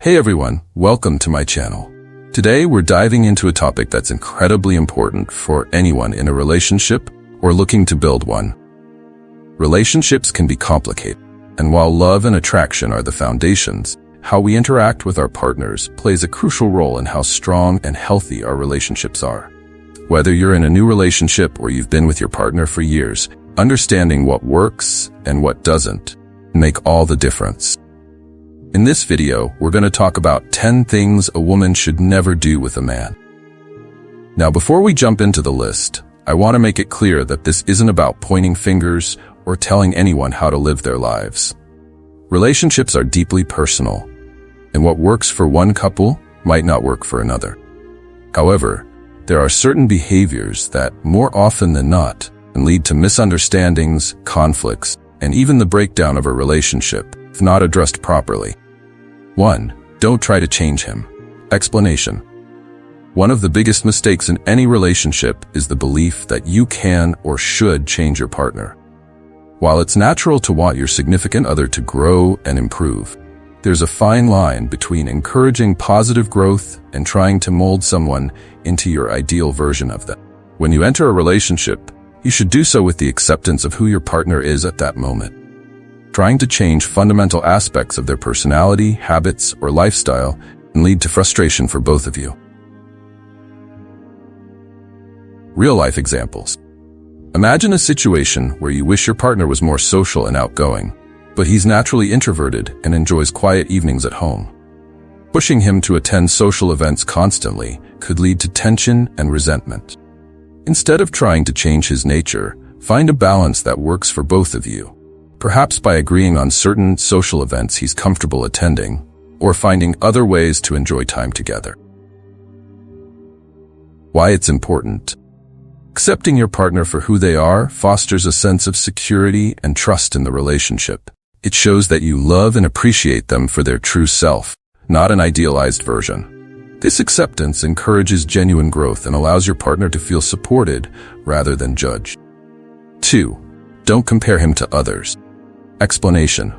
Hey everyone, welcome to my channel. Today we're diving into a topic that's incredibly important for anyone in a relationship or looking to build one. Relationships can be complicated, and while love and attraction are the foundations, how we interact with our partners plays a crucial role in how strong and healthy our relationships are. Whether you're in a new relationship or you've been with your partner for years, understanding what works and what doesn't make all the difference. In this video, we're going to talk about 10 things a woman should never do with a man. Now, before we jump into the list, I want to make it clear that this isn't about pointing fingers or telling anyone how to live their lives. Relationships are deeply personal, and what works for one couple might not work for another. However, there are certain behaviors that, more often than not, can lead to misunderstandings, conflicts, and even the breakdown of a relationship if not addressed properly. 1. Don't try to change him. Explanation. One of the biggest mistakes in any relationship is the belief that you can or should change your partner. While it's natural to want your significant other to grow and improve, there's a fine line between encouraging positive growth and trying to mold someone into your ideal version of them. When you enter a relationship, you should do so with the acceptance of who your partner is at that moment. Trying to change fundamental aspects of their personality, habits, or lifestyle can lead to frustration for both of you. Real-life examples. Imagine a situation where you wish your partner was more social and outgoing, but he's naturally introverted and enjoys quiet evenings at home. Pushing him to attend social events constantly could lead to tension and resentment. Instead of trying to change his nature, find a balance that works for both of you. Perhaps by agreeing on certain social events he's comfortable attending, or finding other ways to enjoy time together. Why it's important. Accepting your partner for who they are fosters a sense of security and trust in the relationship. It shows that you love and appreciate them for their true self, not an idealized version. This acceptance encourages genuine growth and allows your partner to feel supported rather than judged. 2. Don't compare him to others. Explanation.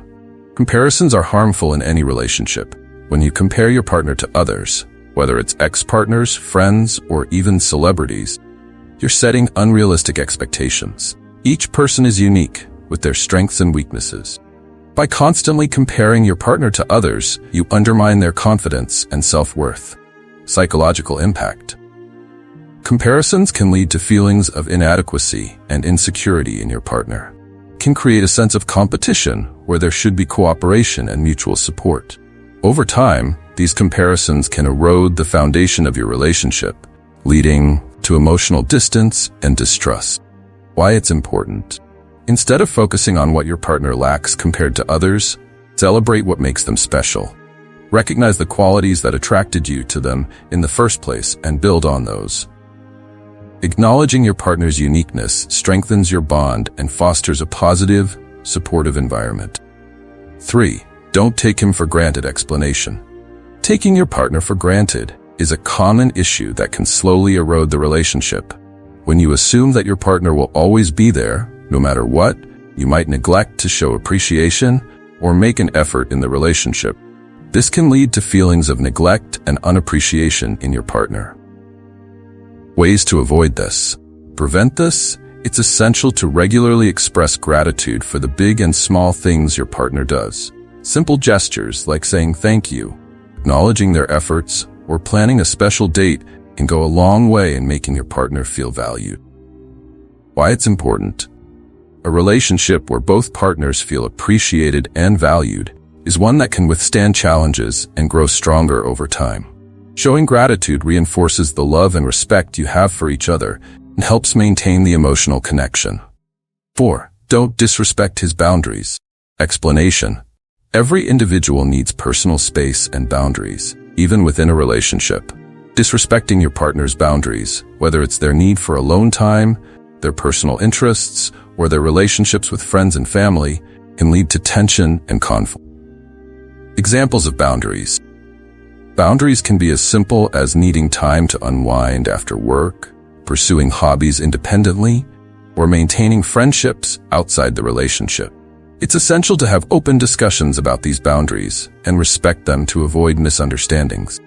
Comparisons are harmful in any relationship. When you compare your partner to others, whether it's ex-partners, friends, or even celebrities, you're setting unrealistic expectations. Each person is unique, with their strengths and weaknesses. By constantly comparing your partner to others, you undermine their confidence and self-worth. Psychological impact. Comparisons can lead to feelings of inadequacy and insecurity in your partner. It can create a sense of competition where there should be cooperation and mutual support. Over time, these comparisons can erode the foundation of your relationship, leading to emotional distance and distrust. Why it's important. Instead of focusing on what your partner lacks compared to others, celebrate what makes them special. Recognize the qualities that attracted you to them in the first place and build on those. Acknowledging your partner's uniqueness strengthens your bond and fosters a positive, supportive environment. 3. Don't take him for granted. Explanation. Taking your partner for granted is a common issue that can slowly erode the relationship. When you assume that your partner will always be there, no matter what, you might neglect to show appreciation or make an effort in the relationship. This can lead to feelings of neglect and unappreciation in your partner. Ways to avoid this. Prevent this. It's essential to regularly express gratitude for the big and small things your partner does. Simple gestures like saying thank you, acknowledging their efforts, or planning a special date can go a long way in making your partner feel valued. Why it's important. A relationship where both partners feel appreciated and valued is one that can withstand challenges and grow stronger over time. Showing gratitude reinforces the love and respect you have for each other and helps maintain the emotional connection. 4. Don't disrespect his boundaries. Explanation. Every individual needs personal space and boundaries, even within a relationship. Disrespecting your partner's boundaries, whether it's their need for alone time, their personal interests, or their relationships with friends and family, can lead to tension and conflict. Examples of boundaries. Boundaries can be as simple as needing time to unwind after work, pursuing hobbies independently, or maintaining friendships outside the relationship. It's essential to have open discussions about these boundaries and respect them to avoid misunderstandings.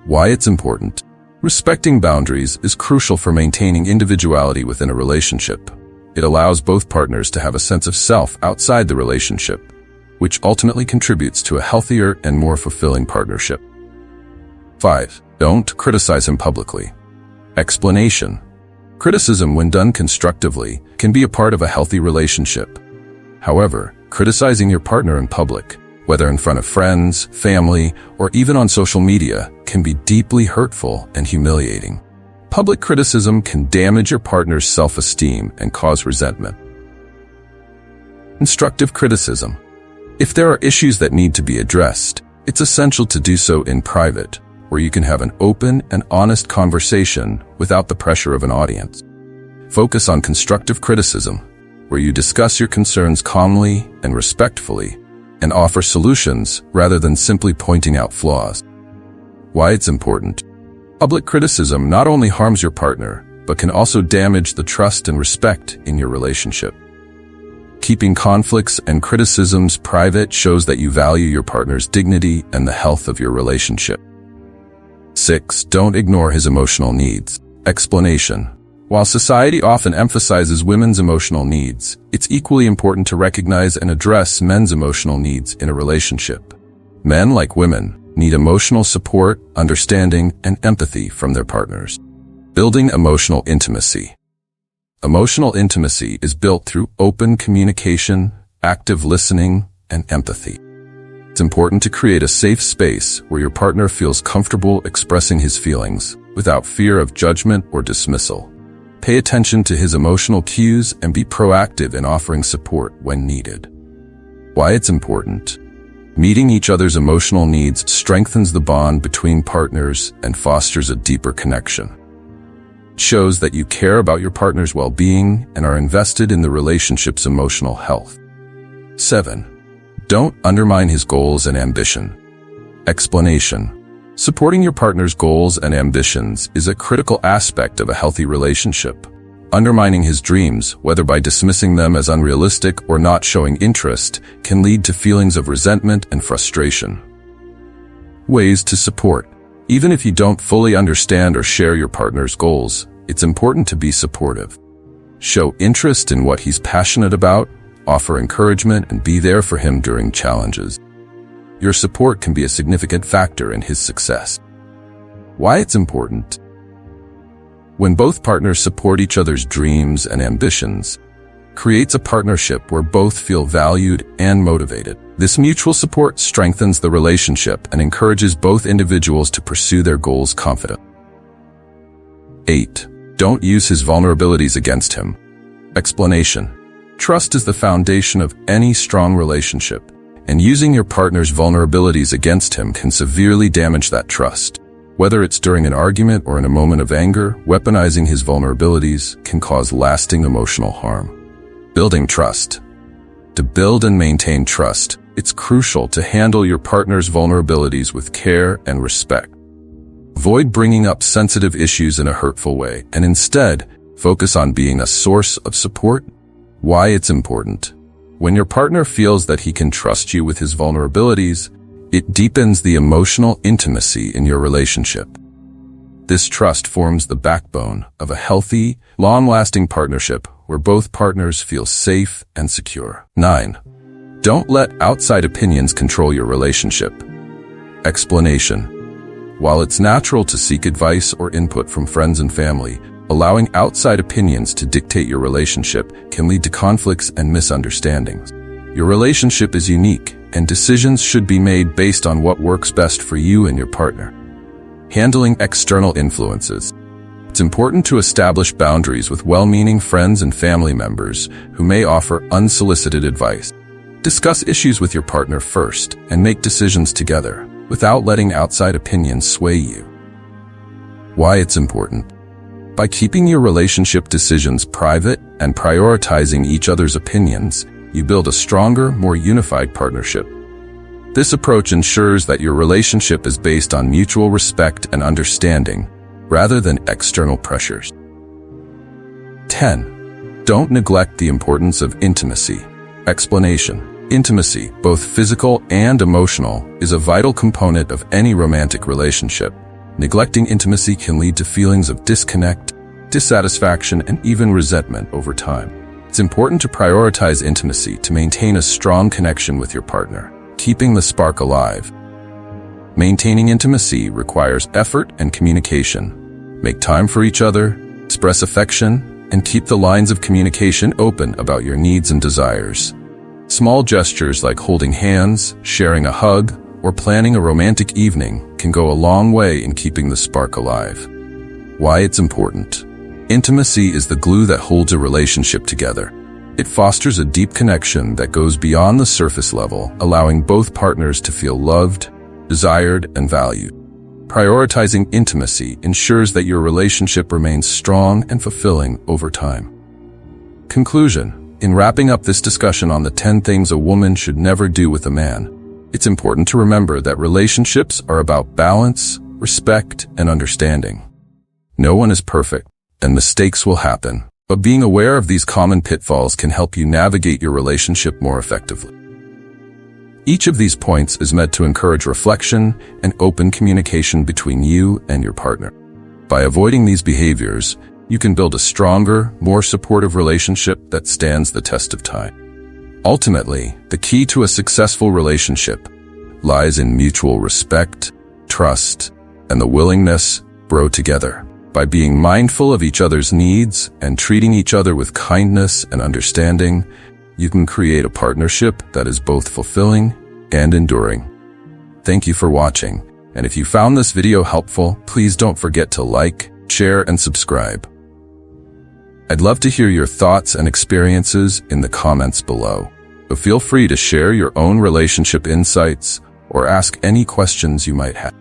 Why it's important. Respecting boundaries is crucial for maintaining individuality within a relationship. It allows both partners to have a sense of self outside the relationship, which ultimately contributes to a healthier and more fulfilling partnership. 5. Don't criticize him publicly. Explanation. Criticism, when done constructively, can be a part of a healthy relationship. However, criticizing your partner in public, whether in front of friends, family, or even on social media, can be deeply hurtful and humiliating. Public criticism can damage your partner's self-esteem and cause resentment. Constructive criticism. If there are issues that need to be addressed, it's essential to do so in private, where you can have an open and honest conversation without the pressure of an audience. Focus on constructive criticism, where you discuss your concerns calmly and respectfully, and offer solutions rather than simply pointing out flaws. Why it's important. Public criticism not only harms your partner, but can also damage the trust and respect in your relationship. Keeping conflicts and criticisms private shows that you value your partner's dignity and the health of your relationship. 6. Don't ignore his emotional needs. Explanation. While society often emphasizes women's emotional needs, it's equally important to recognize and address men's emotional needs in a relationship. Men, like women, need emotional support, understanding, and empathy from their partners. Building emotional intimacy. Emotional intimacy is built through open communication, active listening, and empathy. It's important to create a safe space where your partner feels comfortable expressing his feelings without fear of judgment or dismissal. Pay attention to his emotional cues and be proactive in offering support when needed. Why it's important. Meeting each other's emotional needs strengthens the bond between partners and fosters a deeper connection. It shows that you care about your partner's well-being and are invested in the relationship's emotional health. 7. Don't undermine his goals and ambition. Explanation. Supporting your partner's goals and ambitions is a critical aspect of a healthy relationship. Undermining his dreams, whether by dismissing them as unrealistic or not showing interest, can lead to feelings of resentment and frustration. Ways to support. Even if you don't fully understand or share your partner's goals, it's important to be supportive. Show interest in what he's passionate about, offer encouragement, and be there for him during challenges. Your support can be a significant factor in his success. Why it's important. When both partners support each other's dreams and ambitions, creates a partnership where both feel valued and motivated. This mutual support strengthens the relationship and encourages both individuals to pursue their goals confidently. 8. Don't use his vulnerabilities against him. Explanation. Trust is the foundation of any strong relationship, and using your partner's vulnerabilities against him can severely damage that trust. Whether it's during an argument or in a moment of anger, weaponizing his vulnerabilities can cause lasting emotional harm. Building trust. To build and maintain trust, it's crucial to handle your partner's vulnerabilities with care and respect. Avoid bringing up sensitive issues in a hurtful way, and instead, focus on being a source of support. Why it's important. When your partner feels that he can trust you with his vulnerabilities, it deepens the emotional intimacy in your relationship. This trust forms the backbone of a healthy, long-lasting partnership where both partners feel safe and secure. 9. Don't let outside opinions control your relationship. Explanation. While it's natural to seek advice or input from friends and family, allowing outside opinions to dictate your relationship can lead to conflicts and misunderstandings. Your relationship is unique, and decisions should be made based on what works best for you and your partner. Handling external influences. It's important to establish boundaries with well-meaning friends and family members who may offer unsolicited advice. Discuss issues with your partner first and make decisions together, without letting outside opinions sway you. Why it's important. By keeping your relationship decisions private and prioritizing each other's opinions, you build a stronger, more unified partnership. This approach ensures that your relationship is based on mutual respect and understanding, rather than external pressures. 10. Don't neglect the importance of intimacy. Explanation. Intimacy, both physical and emotional, is a vital component of any romantic relationship. Neglecting intimacy can lead to feelings of disconnect, dissatisfaction, and even resentment over time. It's important to prioritize intimacy to maintain a strong connection with your partner, keeping the spark alive. Maintaining intimacy requires effort and communication. Make time for each other, express affection, and keep the lines of communication open about your needs and desires. Small gestures like holding hands, sharing a hug, or planning a romantic evening can go a long way in keeping the spark alive. Why it's important. Intimacy is the glue that holds a relationship together. It fosters a deep connection that goes beyond the surface level, allowing both partners to feel loved, desired, and valued. Prioritizing intimacy ensures that your relationship remains strong and fulfilling over time. Conclusion. In wrapping up this discussion on the 10 things a woman should never do with a man, it's important to remember that relationships are about balance, respect, and understanding. No one is perfect, and mistakes will happen, but being aware of these common pitfalls can help you navigate your relationship more effectively. Each of these points is meant to encourage reflection and open communication between you and your partner. By avoiding these behaviors, you can build a stronger, more supportive relationship that stands the test of time. Ultimately, the key to a successful relationship lies in mutual respect, trust, and the willingness to grow together. By being mindful of each other's needs and treating each other with kindness and understanding, you can create a partnership that is both fulfilling and enduring. Thank you for watching, and if you found this video helpful, please don't forget to like, share, and subscribe. I'd love to hear your thoughts and experiences in the comments below. So feel free to share your own relationship insights or ask any questions you might have.